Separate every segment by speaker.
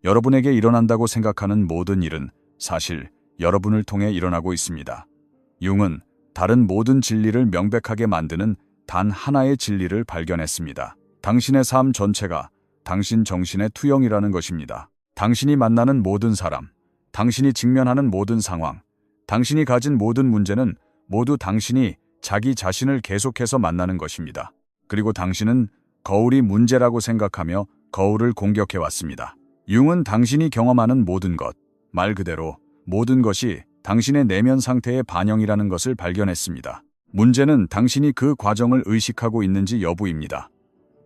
Speaker 1: 여러분에게 일어난다고 생각하는 모든 일은 사실 여러분을 통해 일어나고 있습니다. 융은 다른 모든 진리를 명백하게 만드는 단 하나의 진리를 발견했습니다. 당신의 삶 전체가 당신 정신의 투영이라는 것입니다. 당신이 만나는 모든 사람, 당신이 직면하는 모든 상황, 당신이 가진 모든 문제는 모두 당신이 자기 자신을 계속해서 만나는 것입니다. 그리고 당신은 거울이 문제라고 생각하며 거울을 공격해왔습니다. 융은 당신이 경험하는 모든 것, 말 그대로 모든 것이 당신의 내면 상태의 반영이라는 것을 발견했습니다. 문제는 당신이 그 과정을 의식하고 있는지 여부입니다.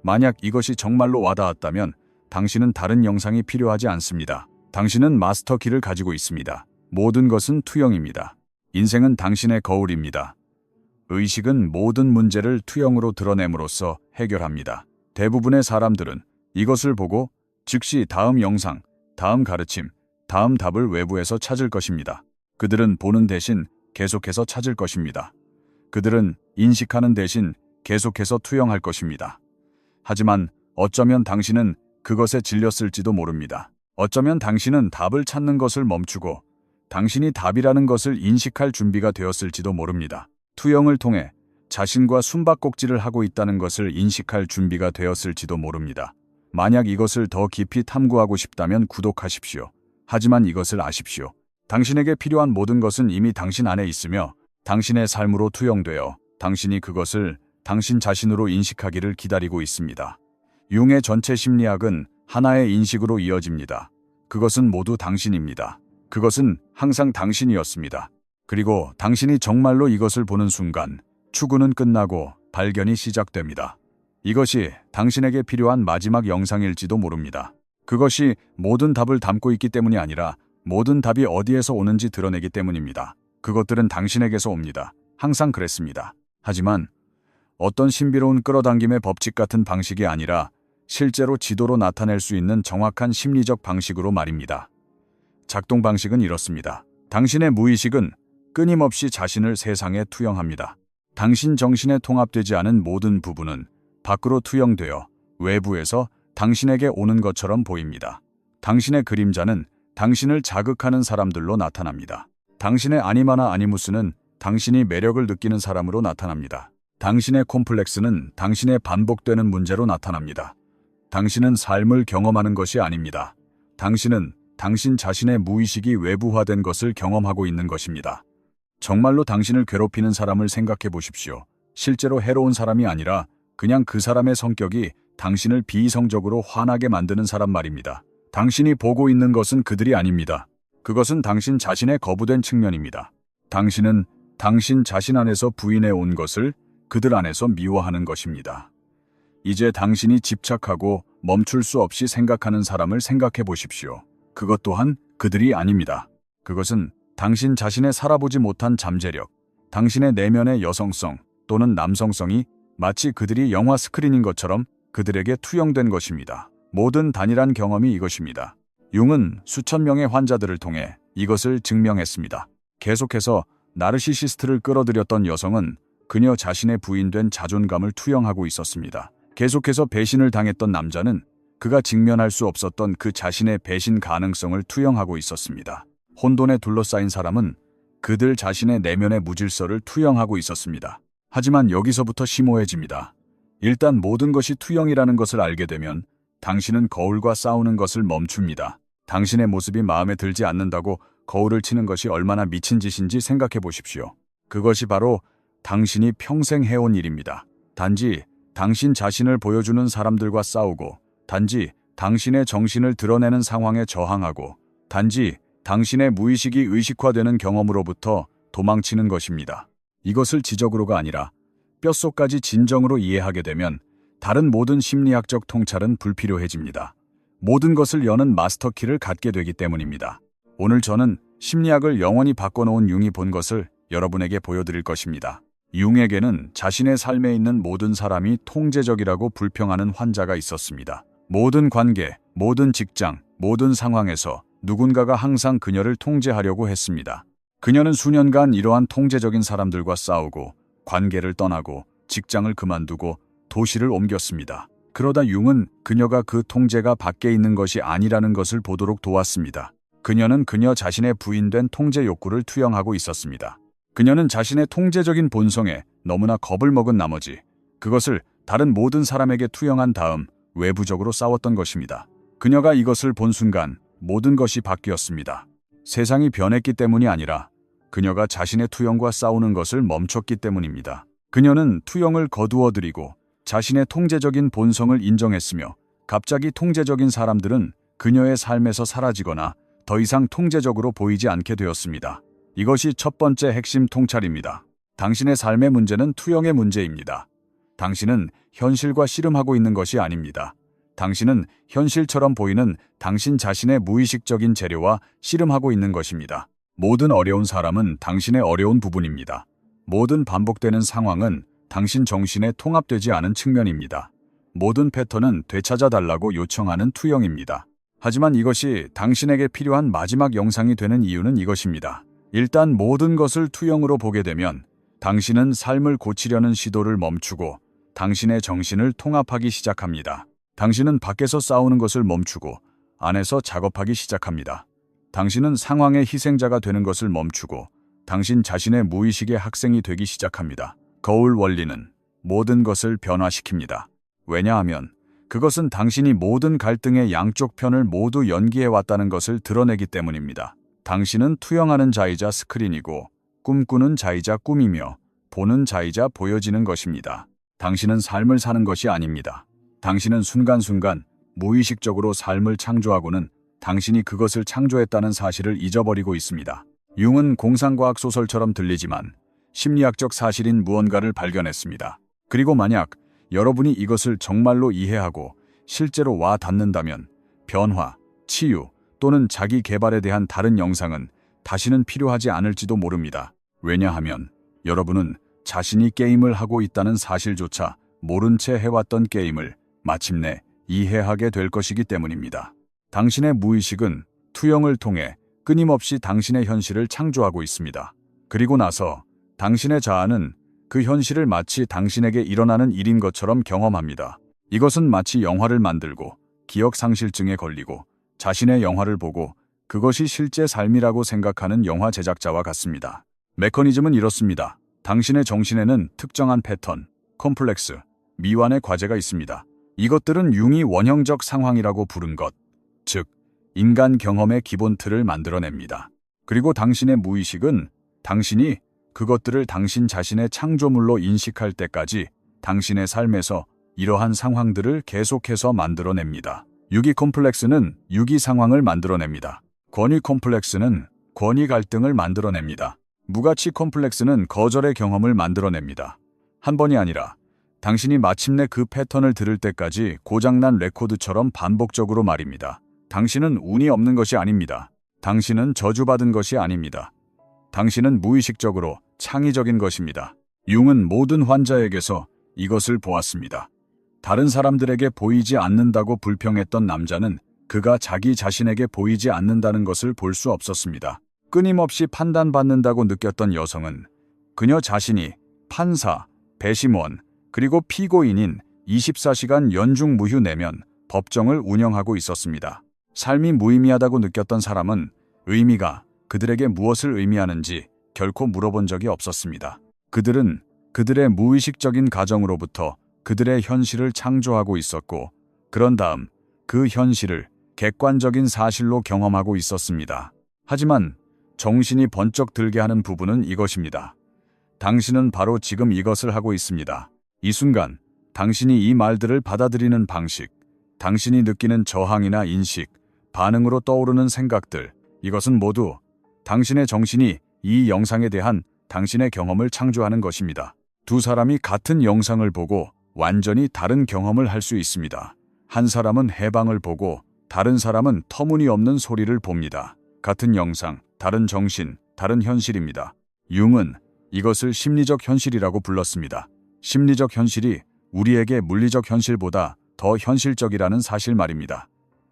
Speaker 1: 만약 이것이 정말로 와닿았다면 당신은 다른 영상이 필요하지 않습니다. 당신은 마스터키를 가지고 있습니다. 모든 것은 투영입니다. 인생은 당신의 거울입니다. 의식은 모든 문제를 투영으로 드러냄으로써 해결합니다. 대부분의 사람들은 이것을 보고 즉시 다음 영상, 다음 가르침, 다음 답을 외부에서 찾을 것입니다. 그들은 보는 대신 계속해서 찾을 것입니다. 그들은 인식하는 대신 계속해서 투영할 것입니다. 하지만 어쩌면 당신은 그것에 질렸을지도 모릅니다. 어쩌면 당신은 답을 찾는 것을 멈추고 당신이 답이라는 것을 인식할 준비가 되었을지도 모릅니다. 투영을 통해 자신과 숨바꼭질을 하고 있다는 것을 인식할 준비가 되었을지도 모릅니다. 만약 이것을 더 깊이 탐구하고 싶다면 구독하십시오. 하지만 이것을 아십시오. 당신에게 필요한 모든 것은 이미 당신 안에 있으며 당신의 삶으로 투영되어 당신이 그것을 당신 자신으로 인식하기를 기다리고 있습니다. 융의 전체 심리학은 하나의 인식으로 이어집니다. 그것은 모두 당신입니다. 그것은 항상 당신이었습니다. 그리고 당신이 정말로 이것을 보는 순간 추구는 끝나고 발견이 시작됩니다. 이것이 당신에게 필요한 마지막 영상일지도 모릅니다. 그것이 모든 답을 담고 있기 때문이 아니라 모든 답이 어디에서 오는지 드러내기 때문입니다. 그것들은 당신에게서 옵니다. 항상 그랬습니다. 하지만 어떤 신비로운 끌어당김의 법칙 같은 방식이 아니라 실제로 지도로 나타낼 수 있는 정확한 심리적 방식으로 말입니다. 작동 방식은 이렇습니다. 당신의 무의식은 끊임없이 자신을 세상에 투영합니다. 당신 정신에 통합되지 않은 모든 부분은 밖으로 투영되어 외부에서 당신에게 오는 것처럼 보입니다. 당신의 그림자는 당신을 자극하는 사람들로 나타납니다. 당신의 아니마나 아니무스는 당신이 매력을 느끼는 사람으로 나타납니다. 당신의 콤플렉스는 당신의 반복되는 문제로 나타납니다. 당신은 삶을 경험하는 것이 아닙니다. 당신은 당신 자신의 무의식이 외부화된 것을 경험하고 있는 것입니다. 정말로 당신을 괴롭히는 사람을 생각해 보십시오. 실제로 해로운 사람이 아니라 그냥 그 사람의 성격이 당신을 비이성적으로 화나게 만드는 사람 말입니다. 당신이 보고 있는 것은 그들이 아닙니다. 그것은 당신 자신의 거부된 측면입니다. 당신은 당신 자신 안에서 부인해 온 것을 그들 안에서 미워하는 것입니다. 이제 당신이 집착하고 멈출 수 없이 생각하는 사람을 생각해 보십시오. 그것 또한 그들이 아닙니다. 그것은 당신 자신의 살아보지 못한 잠재력, 당신의 내면의 여성성 또는 남성성이 마치 그들이 영화 스크린인 것처럼 그들에게 투영된 것입니다. 모든 단일한 경험이 이것입니다. 융은 수천 명의 환자들을 통해 이것을 증명했습니다. 계속해서 나르시시스트를 끌어들였던 여성은 그녀 자신의 부인된 자존감을 투영하고 있었습니다. 계속해서 배신을 당했던 남자는 그가 직면할 수 없었던 그 자신의 배신 가능성을 투영하고 있었습니다. 혼돈에 둘러싸인 사람은 그들 자신의 내면의 무질서를 투영하고 있었습니다. 하지만 여기서부터 심오해집니다. 일단 모든 것이 투영이라는 것을 알게 되면 당신은 거울과 싸우는 것을 멈춥니다. 당신의 모습이 마음에 들지 않는다고 거울을 치는 것이 얼마나 미친 짓인지 생각해 보십시오. 그것이 바로 당신이 평생 해온 일입니다. 단지 당신 자신을 보여주는 사람들과 싸우고, 단지 당신의 정신을 드러내는 상황에 저항하고, 단지 당신의 무의식이 의식화되는 경험으로부터 도망치는 것입니다. 이것을 지적으로가 아니라 뼛속까지 진정으로 이해하게 되면 다른 모든 심리학적 통찰은 불필요해집니다. 모든 것을 여는 마스터키를 갖게 되기 때문입니다. 오늘 저는 심리학을 영원히 바꿔놓은 융이 본 것을 여러분에게 보여드릴 것입니다. 융에게는 자신의 삶에 있는 모든 사람이 통제적이라고 불평하는 환자가 있었습니다. 모든 관계, 모든 직장, 모든 상황에서 누군가가 항상 그녀를 통제하려고 했습니다. 그녀는 수년간 이러한 통제적인 사람들과 싸우고 관계를 떠나고 직장을 그만두고 도시를 옮겼습니다. 그러다 융은 그녀가 그 통제가 밖에 있는 것이 아니라는 것을 보도록 도왔습니다. 그녀는 그녀 자신의 부인된 통제 욕구를 투영하고 있었습니다. 그녀는 자신의 통제적인 본성에 너무나 겁을 먹은 나머지 그것을 다른 모든 사람에게 투영한 다음 외부적으로 싸웠던 것입니다. 그녀가 이것을 본 순간 모든 것이 바뀌었습니다. 세상이 변했기 때문이 아니라 그녀가 자신의 투영과 싸우는 것을 멈췄기 때문입니다. 그녀는 투영을 거두어들이고 자신의 통제적인 본성을 인정했으며 갑자기 통제적인 사람들은 그녀의 삶에서 사라지거나 더 이상 통제적으로 보이지 않게 되었습니다. 이것이 첫 번째 핵심 통찰입니다. 당신의 삶의 문제는 투영의 문제입니다. 당신은 현실과 씨름하고 있는 것이 아닙니다. 당신은 현실처럼 보이는 당신 자신의 무의식적인 재료와 씨름하고 있는 것입니다. 모든 어려운 사람은 당신의 어려운 부분입니다. 모든 반복되는 상황은 당신 정신에 통합되지 않은 측면입니다. 모든 패턴은 되찾아달라고 요청하는 투영입니다. 하지만 이것이 당신에게 필요한 마지막 영상이 되는 이유는 이것입니다. 일단 모든 것을 투영으로 보게 되면 당신은 삶을 고치려는 시도를 멈추고 당신의 정신을 통합하기 시작합니다. 당신은 밖에서 싸우는 것을 멈추고 안에서 작업하기 시작합니다. 당신은 상황의 희생자가 되는 것을 멈추고 당신 자신의 무의식의 학생이 되기 시작합니다. 거울 원리는 모든 것을 변화시킵니다. 왜냐하면 그것은 당신이 모든 갈등의 양쪽 편을 모두 연기해왔다는 것을 드러내기 때문입니다. 당신은 투영하는 자이자 스크린이고 꿈꾸는 자이자 꿈이며 보는 자이자 보여지는 것입니다. 당신은 삶을 사는 것이 아닙니다. 당신은 순간순간 무의식적으로 삶을 창조하고는 당신이 그것을 창조했다는 사실을 잊어버리고 있습니다. 융은 공상과학 소설처럼 들리지만 심리학적 사실인 무언가를 발견했습니다. 그리고 만약 여러분이 이것을 정말로 이해하고 실제로 와 닿는다면 변화, 치유 또는 자기 개발에 대한 다른 영상은 다시는 필요하지 않을지도 모릅니다. 왜냐하면 여러분은 자신이 게임을 하고 있다는 사실조차 모른 채 해왔던 게임을 마침내 이해하게 될 것이기 때문입니다. 당신의 무의식은 투영을 통해 끊임없이 당신의 현실을 창조하고 있습니다. 그리고 나서 당신의 자아는 그 현실을 마치 당신에게 일어나는 일인 것처럼 경험합니다. 이것은 마치 영화를 만들고 기억상실증에 걸리고 자신의 영화를 보고 그것이 실제 삶이라고 생각하는 영화 제작자와 같습니다. 메커니즘은 이렇습니다. 당신의 정신에는 특정한 패턴, 컴플렉스, 미완의 과제가 있습니다. 이것들은 융이 원형적 상황이라고 부른 것, 즉 인간 경험의 기본 틀을 만들어냅니다. 그리고 당신의 무의식은 당신이 그것들을 당신 자신의 창조물로 인식할 때까지 당신의 삶에서 이러한 상황들을 계속해서 만들어냅니다. 유기 콤플렉스는 유기 상황을 만들어냅니다. 권위 콤플렉스는 권위 갈등을 만들어냅니다. 무가치 콤플렉스는 거절의 경험을 만들어냅니다. 한 번이 아니라 당신이 마침내 그 패턴을 들을 때까지 고장난 레코드처럼 반복적으로 말입니다. 당신은 운이 없는 것이 아닙니다. 당신은 저주받은 것이 아닙니다. 당신은 무의식적으로 창의적인 것입니다. 융은 모든 환자에게서 이것을 보았습니다. 다른 사람들에게 보이지 않는다고 불평했던 남자는 그가 자기 자신에게 보이지 않는다는 것을 볼 수 없었습니다. 끊임없이 판단받는다고 느꼈던 여성은 그녀 자신이 판사, 배심원, 그리고 피고인인 24시간 연중 무휴 내면 법정을 운영하고 있었습니다. 삶이 무의미하다고 느꼈던 사람은 의미가 그들에게 무엇을 의미하는지 결코 물어본 적이 없었습니다. 그들은 그들의 무의식적인 가정으로부터 그들의 현실을 창조하고 있었고 그런 다음 그 현실을 객관적인 사실로 경험하고 있었습니다. 하지만 정신이 번쩍 들게 하는 부분은 이것입니다. 당신은 바로 지금 이것을 하고 있습니다. 이 순간 당신이 이 말들을 받아들이는 방식, 당신이 느끼는 저항이나 인식, 반응으로 떠오르는 생각들, 이것은 모두 당신의 정신이 이 영상에 대한 당신의 경험을 창조하는 것입니다. 두 사람이 같은 영상을 보고 완전히 다른 경험을 할 수 있습니다. 한 사람은 해방을 보고 다른 사람은 터무니없는 소리를 봅니다. 같은 영상, 다른 정신, 다른 현실입니다. 융은 이것을 심리적 현실이라고 불렀습니다. 심리적 현실이 우리에게 물리적 현실보다 더 현실적이라는 사실 말입니다.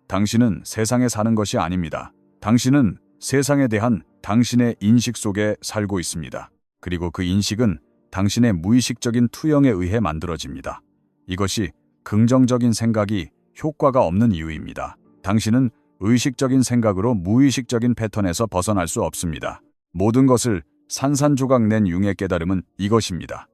Speaker 1: 당신은 세상에 사는 것이 아닙니다. 당신은 세상에 대한 당신의 인식 속에 살고 있습니다. 그리고 그 인식은 당신의 무의식적인 투영에 의해 만들어집니다. 이것이 긍정적인 생각이 효과가 없는 이유입니다. 당신은 의식적인 생각으로 무의식적인 패턴에서 벗어날 수 없습니다. 모든 것을 산산조각 낸 융의 깨달음은 이것입니다.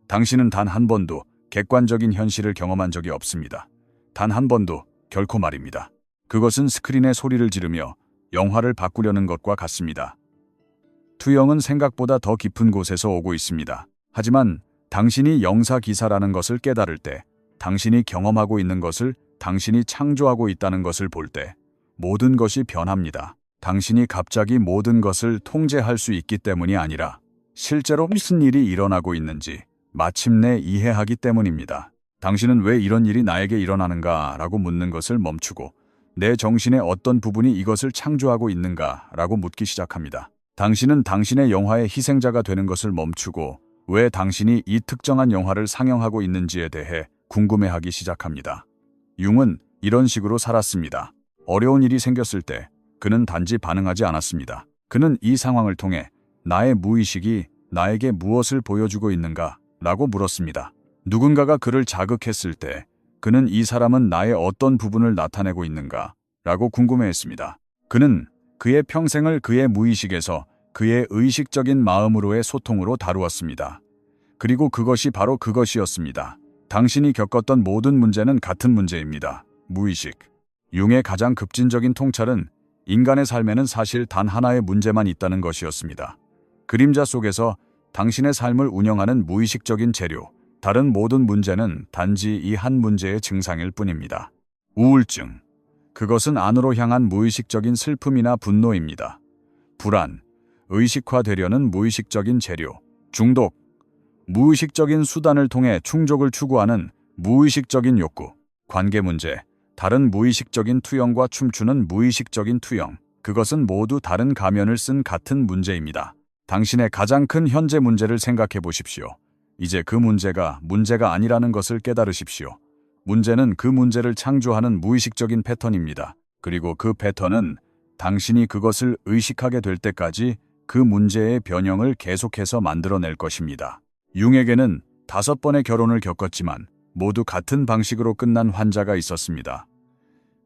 Speaker 1: 당신은 단 한 번도 객관적인 현실을 경험한 적이 없습니다. 단 한 번도 결코 말입니다. 그것은 스크린에 소리를 지르며 영화를 바꾸려는 것과 같습니다. 투영은 생각보다 더 깊은 곳에서 오고 있습니다. 하지만 당신이 영사 기사라는 것을 깨달을 때, 당신이 경험하고 있는 것을 당신이 창조하고 있다는 것을 볼 때 모든 것이 변합니다. 당신이 갑자기 모든 것을 통제할 수 있기 때문이 아니라 실제로 무슨 일이 일어나고 있는지 마침내 이해하기 때문입니다. 당신은 왜 이런 일이 나에게 일어나는가 라고 묻는 것을 멈추고 내 정신의 어떤 부분이 이것을 창조하고 있는가 라고 묻기 시작합니다. 당신은 당신의 영화의 희생자가 되는 것을 멈추고 왜 당신이 이 특정한 영화를 상영하고 있는지에 대해 궁금해하기 시작합니다. 융은 이런 식으로 살았습니다. 어려운 일이 생겼을 때 그는 단지 반응하지 않았습니다. 그는 이 상황을 통해 나의 무의식이 나에게 무엇을 보여주고 있는가 라고 물었습니다. 누군가가 그를 자극했을 때 그는 이 사람은 나의 어떤 부분을 나타내고 있는가 라고 궁금해했습니다. 그는 그의 평생을 그의 무의식에서 그의 의식적인 마음으로의 소통으로 다루었습니다. 그리고 그것이 바로 그것이었습니다. 당신이 겪었던 모든 문제는 같은 문제입니다. 무의식. 융의 가장 급진적인 통찰은 인간의 삶에는 사실 단 하나의 문제만 있다는 것이었습니다. 그림자 속에서 당신의 삶을 운영하는 무의식적인 재료, 다른 모든 문제는 단지 이 한 문제의 증상일 뿐입니다. 우울증. 그것은 안으로 향한 무의식적인 슬픔이나 분노입니다. 불안. 의식화되려는 무의식적인 재료. 중독. 무의식적인 수단을 통해 충족을 추구하는 무의식적인 욕구. 관계 문제. 다른 무의식적인 투영과 춤추는 무의식적인 투영. 그것은 모두 다른 가면을 쓴 같은 문제입니다. 당신의 가장 큰 현재 문제를 생각해 보십시오. 이제 그 문제가 아니라는 것을 깨달으십시오. 문제는 그 문제를 창조하는 무의식적인 패턴입니다. 그리고 그 패턴은 당신이 그것을 의식하게 될 때까지 그 문제의 변형을 계속해서 만들어낼 것입니다. 융에게는 5번의 결혼을 겪었지만 모두 같은 방식으로 끝난 환자가 있었습니다.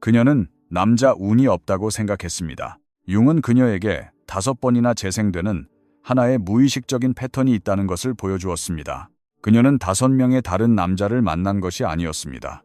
Speaker 1: 그녀는 남자 운이 없다고 생각했습니다. 융은 그녀에게 5번이나 재생되는 하나의 무의식적인 패턴이 있다는 것을 보여주었습니다. 그녀는 5명의 다른 남자를 만난 것이 아니었습니다.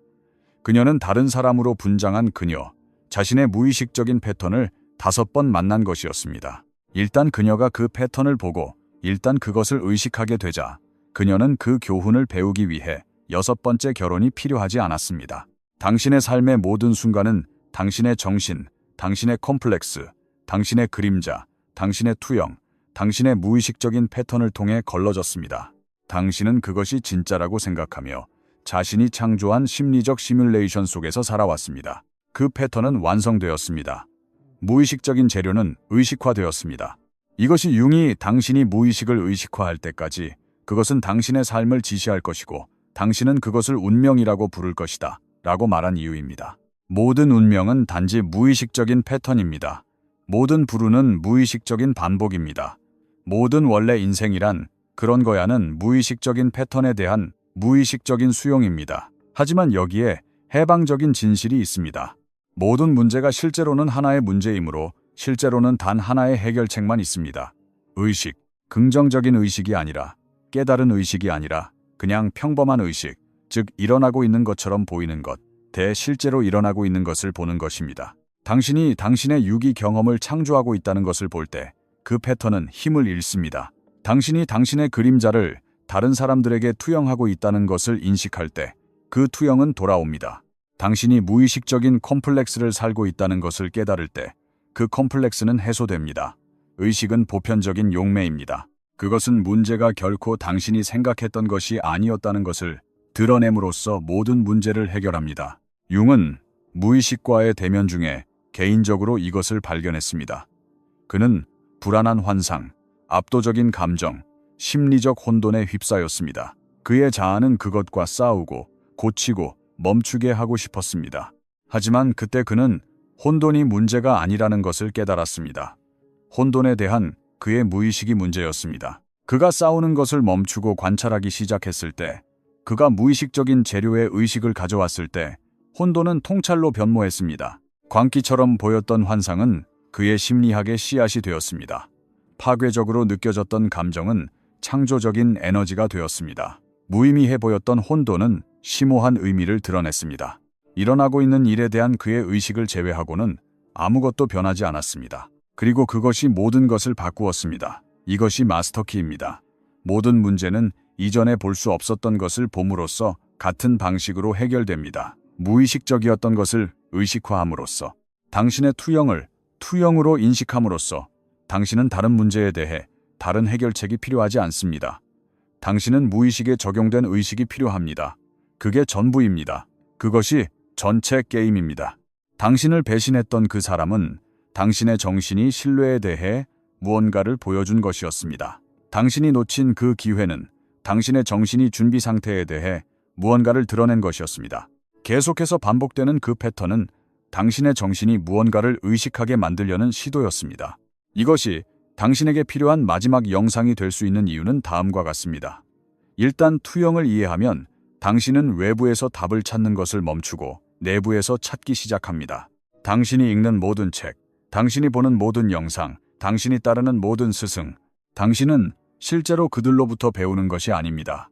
Speaker 1: 그녀는 다른 사람으로 분장한 그녀, 자신의 무의식적인 패턴을 5번 만난 것이었습니다. 일단 그녀가 그 패턴을 보고 일단 그것을 의식하게 되자 그녀는 그 교훈을 배우기 위해 6번째 결혼이 필요하지 않았습니다. 당신의 삶의 모든 순간은 당신의 정신, 당신의 컴플렉스, 당신의 그림자, 당신의 투영, 당신의 무의식적인 패턴을 통해 걸러졌습니다. 당신은 그것이 진짜라고 생각하며 자신이 창조한 심리적 시뮬레이션 속에서 살아왔습니다. 그 패턴은 완성되었습니다. 무의식적인 재료는 의식화되었습니다. 이것이 융이 당신이 무의식을 의식화할 때까지 그것은 당신의 삶을 지시할 것이고 당신은 그것을 운명이라고 부를 것이다 라고 말한 이유입니다. 모든 운명은 단지 무의식적인 패턴입니다. 모든 불운은 무의식적인 반복입니다. 모든 원래 인생이란 그런 거야는 무의식적인 패턴에 대한 무의식적인 수용입니다. 하지만 여기에 해방적인 진실이 있습니다. 모든 문제가 실제로는 하나의 문제이므로 실제로는 단 하나의 해결책만 있습니다. 의식, 긍정적인 의식이 아니라 깨달은 의식이 아니라 그냥 평범한 의식, 즉 일어나고 있는 것처럼 보이는 것, 대실제로 일어나고 있는 것을 보는 것입니다. 당신이 당신의 유기 경험을 창조하고 있다는 것을 볼 때 그 패턴은 힘을 잃습니다. 당신이 당신의 그림자를 다른 사람들에게 투영하고 있다는 것을 인식할 때 그 투영은 돌아옵니다. 당신이 무의식적인 컴플렉스를 살고 있다는 것을 깨달을 때 그 컴플렉스는 해소됩니다. 의식은 보편적인 용매입니다. 그것은 문제가 결코 당신이 생각했던 것이 아니었다는 것을 드러냄으로써 모든 문제를 해결합니다. 융은 무의식과의 대면 중에 개인적으로 이것을 발견했습니다. 그는 불안한 환상, 압도적인 감정, 심리적 혼돈에 휩싸였습니다. 그의 자아는 그것과 싸우고 고치고 멈추게 하고 싶었습니다. 하지만 그때 그는 혼돈이 문제가 아니라는 것을 깨달았습니다. 혼돈에 대한 그의 무의식이 문제였습니다. 그가 싸우는 것을 멈추고 관찰하기 시작했을 때 그가 무의식적인 재료의 의식을 가져왔을 때 혼돈은 통찰로 변모했습니다. 광기처럼 보였던 환상은 그의 심리학의 씨앗이 되었습니다. 파괴적으로 느껴졌던 감정은 창조적인 에너지가 되었습니다. 무의미해 보였던 혼돈은 심오한 의미를 드러냈습니다. 일어나고 있는 일에 대한 그의 의식을 제외하고는 아무것도 변하지 않았습니다. 그리고 그것이 모든 것을 바꾸었습니다. 이것이 마스터키입니다. 모든 문제는 이전에 볼 수 없었던 것을 봄으로써 같은 방식으로 해결됩니다. 무의식적이었던 것을 의식화함으로써, 당신의 투영을 투영으로 인식함으로써 당신은 다른 문제에 대해 다른 해결책이 필요하지 않습니다. 당신은 무의식에 적용된 의식이 필요합니다. 그게 전부입니다. 그것이 전체 게임입니다. 당신을 배신했던 그 사람은 당신의 정신이 신뢰에 대해 무언가를 보여준 것이었습니다. 당신이 놓친 그 기회는 당신의 정신이 준비 상태에 대해 무언가를 드러낸 것이었습니다. 계속해서 반복되는 그 패턴은 당신의 정신이 무언가를 의식하게 만들려는 시도였습니다. 이것이 당신에게 필요한 마지막 영상이 될 수 있는 이유는 다음과 같습니다. 일단 투영을 이해하면 당신은 외부에서 답을 찾는 것을 멈추고 내부에서 찾기 시작합니다. 당신이 읽는 모든 책, 당신이 보는 모든 영상, 당신이 따르는 모든 스승, 당신은 실제로 그들로부터 배우는 것이 아닙니다.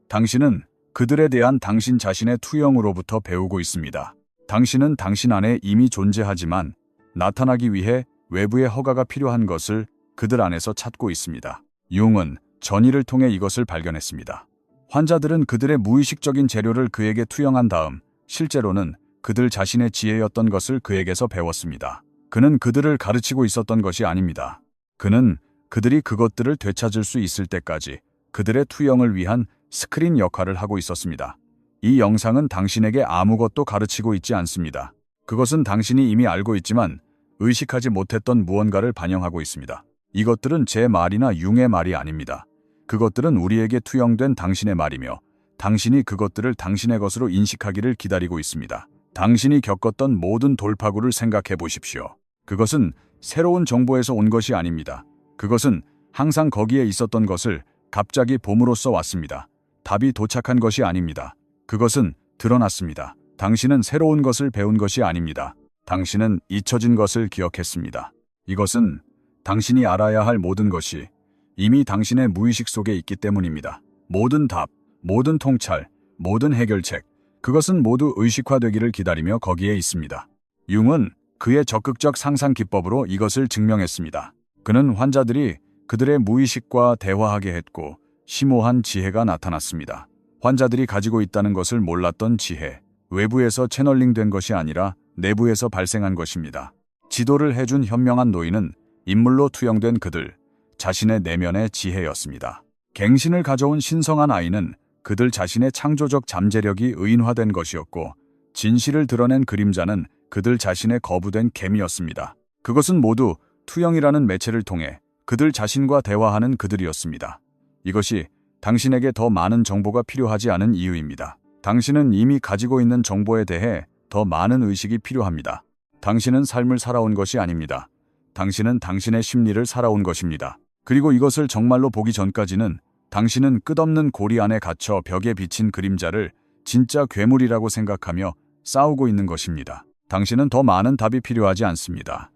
Speaker 1: 당신은 그들에 대한 당신 자신의 투영으로부터 배우고 있습니다. 당신은 당신 안에 이미 존재하지만 나타나기 위해 외부의 허가가 필요한 것을 그들 안에서 찾고 있습니다. 융은 전이를 통해 이것을 발견했습니다. 환자들은 그들의 무의식적인 재료를 그에게 투영한 다음 실제로는 그들 자신의 지혜였던 것을 그에게서 배웠습니다. 그는 그들을 가르치고 있었던 것이 아닙니다. 그는 그들이 그것들을 되찾을 수 있을 때까지 그들의 투영을 위한 스크린 역할을 하고 있었습니다. 이 영상은 당신에게 아무것도 가르치고 있지 않습니다. 그것은 당신이 이미 알고 있지만 의식하지 못했던 무언가를 반영하고 있습니다. 이것들은 제 말이나 융의 말이 아닙니다. 그것들은 우리에게 투영된 당신의 말이며 당신이 그것들을 당신의 것으로 인식하기를 기다리고 있습니다. 당신이 겪었던 모든 돌파구를 생각해 보십시오. 그것은 새로운 정보에서 온 것이 아닙니다. 그것은 항상 거기에 있었던 것을 갑자기 봄으로써 왔습니다. 답이 도착한 것이 아닙니다. 그것은 드러났습니다. 당신은 새로운 것을 배운 것이 아닙니다. 당신은 잊혀진 것을 기억했습니다. 이것은 당신이 알아야 할 모든 것이 이미 당신의 무의식 속에 있기 때문입니다. 모든 답, 모든 통찰, 모든 해결책, 그것은 모두 의식화되기를 기다리며 거기에 있습니다. 융은 그의 적극적 상상 기법으로 이것을 증명했습니다. 그는 환자들이 그들의 무의식과 대화하게 했고 심오한 지혜가 나타났습니다. 환자들이 가지고 있다는 것을 몰랐던 지혜, 외부에서 채널링된 것이 아니라 내부에서 발생한 것입니다. 지도를 해준 현명한 노인은 인물로 투영된 그들 자신의 내면의 지혜였습니다. 갱신을 가져온 신성한 아이는 그들 자신의 창조적 잠재력이 의인화된 것이었고 진실을 드러낸 그림자는 그들 자신의 거부된 개미였습니다. 그것은 모두 투영이라는 매체를 통해 그들 자신과 대화하는 그들이었습니다. 이것이 당신에게 더 많은 정보가 필요하지 않은 이유입니다. 당신은 이미 가지고 있는 정보에 대해 더 많은 의식이 필요합니다. 당신은 삶을 살아온 것이 아닙니다. 당신은 당신의 심리를 살아온 것입니다. 그리고 이것을 정말로 보기 전까지는 당신은 끝없는 고리 안에 갇혀 벽에 비친 그림자를 진짜 괴물이라고 생각하며 싸우고 있는 것입니다. 당신은 더 많은 답이 필요하지 않습니다.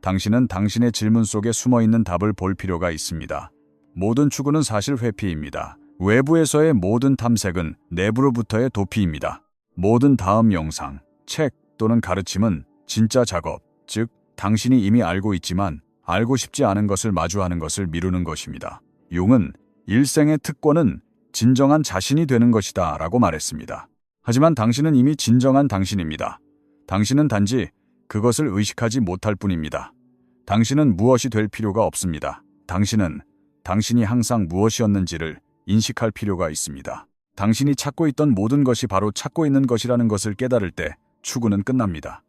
Speaker 1: 당신은 당신의 질문 속에 숨어있는 답을 볼 필요가 있습니다. 모든 추구는 사실 회피입니다. 외부에서의 모든 탐색은 내부로부터의 도피입니다. 모든 다음 영상, 책 또는 가르침은 진짜 작업, 즉 당신이 이미 알고 있지만 알고 싶지 않은 것을 마주하는 것을 미루는 것입니다. 융은 일생의 특권은 진정한 자신이 되는 것이다 라고 말했습니다. 하지만 당신은 이미 진정한 당신입니다. 당신은 단지 그것을 의식하지 못할 뿐입니다. 당신은 무엇이 될 필요가 없습니다. 당신은 당신이 항상 무엇이었는지를 인식할 필요가 있습니다. 당신이 찾고 있던 모든 것이 바로 찾고 있는 것이라는 것을 깨달을 때 추구는 끝납니다.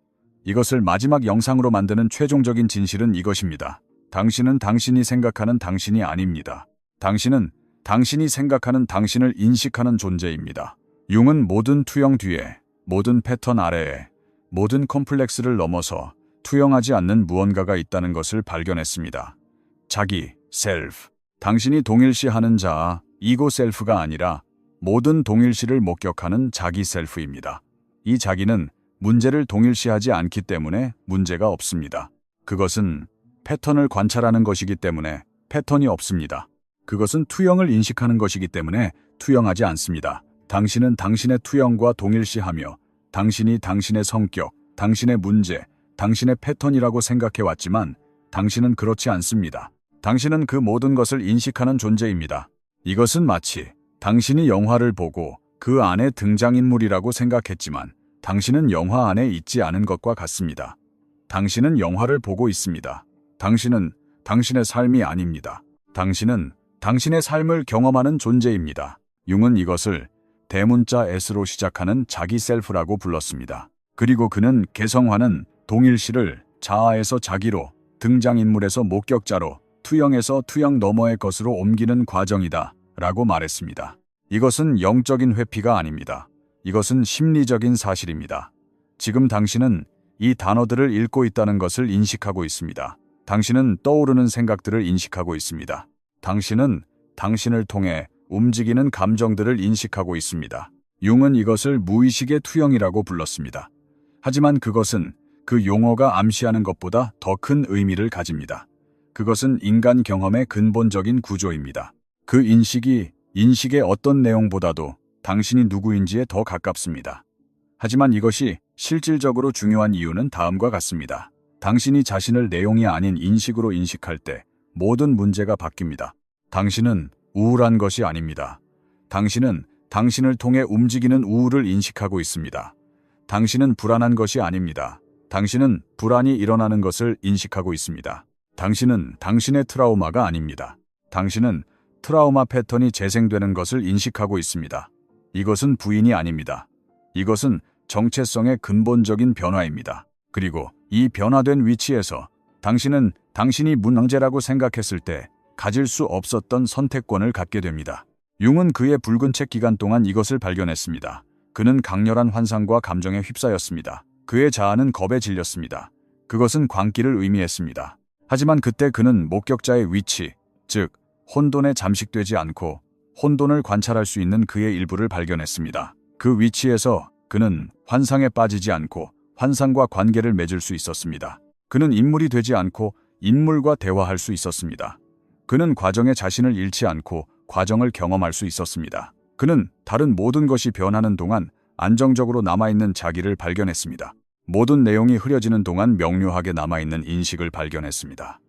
Speaker 1: 이것을 마지막 영상으로 만드는 최종적인 진실은 이것입니다. 당신은 당신이 생각하는 당신이 아닙니다. 당신은 당신이 생각하는 당신을 인식하는 존재입니다. 융은 모든 투영 뒤에, 모든 패턴 아래에, 모든 컴플렉스를 넘어서 투영하지 않는 무언가가 있다는 것을 발견했습니다. 자기, 셀프. 당신이 동일시하는 자, 이고 셀프가 아니라 모든 동일시를 목격하는 자기 셀프입니다. 이 자기는 문제를 동일시하지 않기 때문에 문제가 없습니다. 그것은 패턴을 관찰하는 것이기 때문에 패턴이 없습니다. 그것은 투영을 인식하는 것이기 때문에 투영하지 않습니다. 당신은 당신의 투영과 동일시하며 당신이 당신의 성격, 당신의 문제, 당신의 패턴이라고 생각해왔지만 당신은 그렇지 않습니다. 당신은 그 모든 것을 인식하는 존재입니다. 이것은 마치 당신이 영화를 보고 그 안에 등장인물이라고 생각했지만 당신은 영화 안에 있지 않은 것과 같습니다. 당신은 영화를 보고 있습니다. 당신은 당신의 삶이 아닙니다. 당신은 당신의 삶을 경험하는 존재입니다. 융은 이것을 대문자 S로 시작하는 자기 셀프라고 불렀습니다. 그리고 그는 개성화는 동일시를 자아에서 자기로, 등장인물에서 목격자로, 투영에서 투영 너머의 것으로 옮기는 과정이다 라고 말했습니다. 이것은 영적인 회피가 아닙니다. 이것은 심리적인 사실입니다. 지금 당신은 이 단어들을 읽고 있다는 것을 인식하고 있습니다. 당신은 떠오르는 생각들을 인식하고 있습니다. 당신은 당신을 통해 움직이는 감정들을 인식하고 있습니다. 융은 이것을 무의식의 투영이라고 불렀습니다. 하지만 그것은 그 용어가 암시하는 것보다 더 큰 의미를 가집니다. 그것은 인간 경험의 근본적인 구조입니다. 그 인식이 인식의 어떤 내용보다도 당신이 누구인지에 더 가깝습니다. 하지만 이것이 실질적으로 중요한 이유는 다음과 같습니다. 당신이 자신을 내용이 아닌 인식으로 인식할 때 모든 문제가 바뀝니다. 당신은 우울한 것이 아닙니다. 당신은 당신을 통해 움직이는 우울을 인식하고 있습니다. 당신은 불안한 것이 아닙니다. 당신은 불안이 일어나는 것을 인식하고 있습니다. 당신은 당신의 트라우마가 아닙니다. 당신은 트라우마 패턴이 재생되는 것을 인식하고 있습니다. 이것은 부인이 아닙니다. 이것은 정체성의 근본적인 변화입니다. 그리고 이 변화된 위치에서 당신은 당신이 문항제라고 생각했을 때 가질 수 없었던 선택권을 갖게 됩니다. 융은 그의 붉은 책 기간 동안 이것을 발견했습니다. 그는 강렬한 환상과 감정에 휩싸였습니다. 그의 자아는 겁에 질렸습니다. 그것은 광기를 의미했습니다. 하지만 그때 그는 목격자의 위치, 즉 혼돈에 잠식되지 않고 혼돈을 관찰할 수 있는 그의 일부를 발견했습니다. 그 위치에서 그는 환상에 빠지지 않고 환상과 관계를 맺을 수 있었습니다. 그는 인물이 되지 않고 인물과 대화할 수 있었습니다. 그는 과정에 자신을 잃지 않고 과정을 경험할 수 있었습니다. 그는 다른 모든 것이 변하는 동안 안정적으로 남아있는 자기를 발견했습니다. 모든 내용이 흐려지는 동안 명료하게 남아있는 인식을 발견했습니다.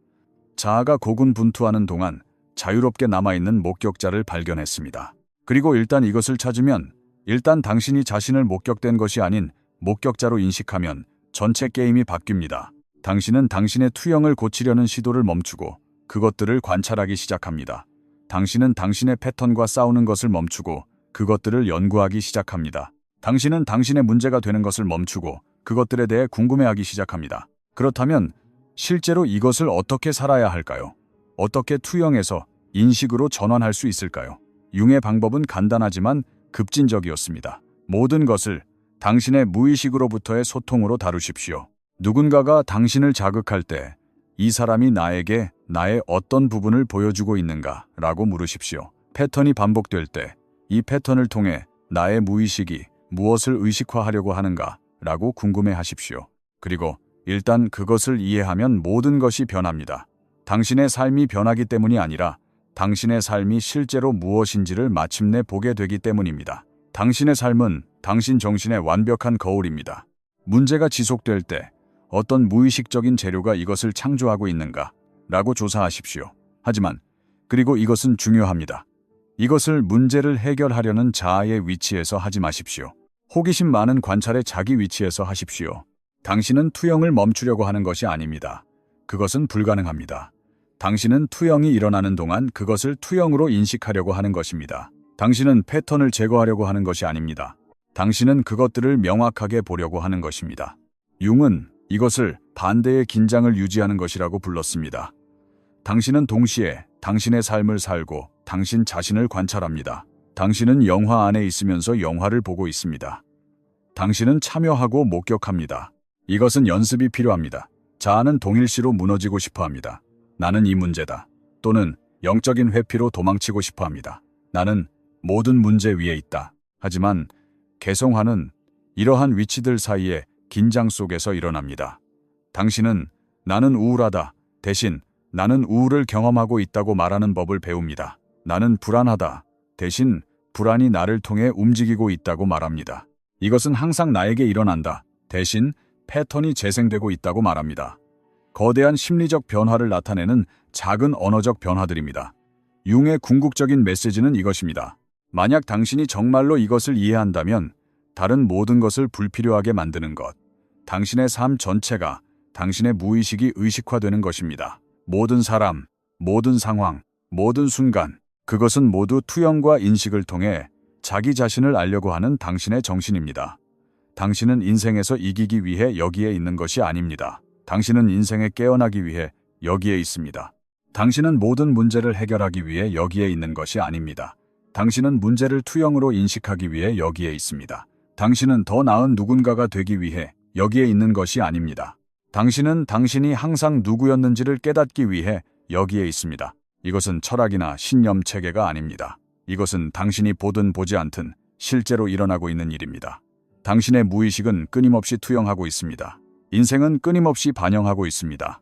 Speaker 1: 자아가 고군분투하는 동안 자유롭게 남아있는 목격자를 발견했습니다. 그리고 일단 이것을 찾으면, 일단 당신이 자신을 목격된 것이 아닌 목격자로 인식하면 전체 게임이 바뀝니다. 당신은 당신의 투영을 고치려는 시도를 멈추고 그것들을 관찰하기 시작합니다. 당신은 당신의 패턴과 싸우는 것을 멈추고 그것들을 연구하기 시작합니다. 당신은 당신의 문제가 되는 것을 멈추고 그것들에 대해 궁금해하기 시작합니다. 그렇다면 실제로 이것을 어떻게 살아야 할까요? 어떻게 투영해서 인식으로 전환할 수 있을까요? 융의 방법은 간단하지만 급진적이었습니다. 모든 것을 당신의 무의식으로부터의 소통으로 다루십시오. 누군가가 당신을 자극할 때 이 사람이 나에게 나의 어떤 부분을 보여주고 있는가? 라고 물으십시오. 패턴이 반복될 때 이 패턴을 통해 나의 무의식이 무엇을 의식화하려고 하는가? 라고 궁금해하십시오. 그리고 일단 그것을 이해하면 모든 것이 변합니다. 당신의 삶이 변하기 때문이 아니라 당신의 삶이 실제로 무엇인지를 마침내 보게 되기 때문입니다. 당신의 삶은 당신 정신의 완벽한 거울입니다. 문제가 지속될 때 어떤 무의식적인 재료가 이것을 창조하고 있는가? 라고 조사하십시오. 하지만 그리고 이것은 중요합니다. 이것을 문제를 해결하려는 자아의 위치에서 하지 마십시오. 호기심 많은 관찰의 자기 위치에서 하십시오. 당신은 투영을 멈추려고 하는 것이 아닙니다. 그것은 불가능합니다. 당신은 투영이 일어나는 동안 그것을 투영으로 인식하려고 하는 것입니다. 당신은 패턴을 제거하려고 하는 것이 아닙니다. 당신은 그것들을 명확하게 보려고 하는 것입니다. 융은 이것을 반대의 긴장을 유지하는 것이라고 불렀습니다. 당신은 동시에 당신의 삶을 살고 당신 자신을 관찰합니다. 당신은 영화 안에 있으면서 영화를 보고 있습니다. 당신은 참여하고 목격합니다. 이것은 연습이 필요합니다. 자아는 동일시로 무너지고 싶어합니다. 나는 이 문제다. 또는 영적인 회피로 도망치고 싶어합니다. 나는 모든 문제 위에 있다. 하지만 개성화는 이러한 위치들 사이에 긴장 속에서 일어납니다. 당신은 나는 우울하다. 대신 나는 우울을 경험하고 있다고 말하는 법을 배웁니다. 나는 불안하다. 대신 불안이 나를 통해 움직이고 있다고 말합니다. 이것은 항상 나에게 일어난다. 대신 패턴이 재생되고 있다고 말합니다. 거대한 심리적 변화를 나타내는 작은 언어적 변화들입니다. 융의 궁극적인 메시지는 이것입니다. 만약 당신이 정말로 이것을 이해한다면 다른 모든 것을 불필요하게 만드는 것, 당신의 삶 전체가 당신의 무의식이 의식화되는 것입니다. 모든 사람, 모든 상황, 모든 순간, 그것은 모두 투영과 인식을 통해 자기 자신을 알려고 하는 당신의 정신입니다. 당신은 인생에서 이기기 위해 여기에 있는 것이 아닙니다. 당신은 인생에 깨어나기 위해 여기에 있습니다. 당신은 모든 문제를 해결하기 위해 여기에 있는 것이 아닙니다. 당신은 문제를 투영으로 인식하기 위해 여기에 있습니다. 당신은 더 나은 누군가가 되기 위해 여기에 있는 것이 아닙니다. 당신은 당신이 항상 누구였는지를 깨닫기 위해 여기에 있습니다. 이것은 철학이나 신념 체계가 아닙니다. 이것은 당신이 보든 보지 않든 실제로 일어나고 있는 일입니다. 당신의 무의식은 끊임없이 투영하고 있습니다. 인생은 끊임없이 반영하고 있습니다.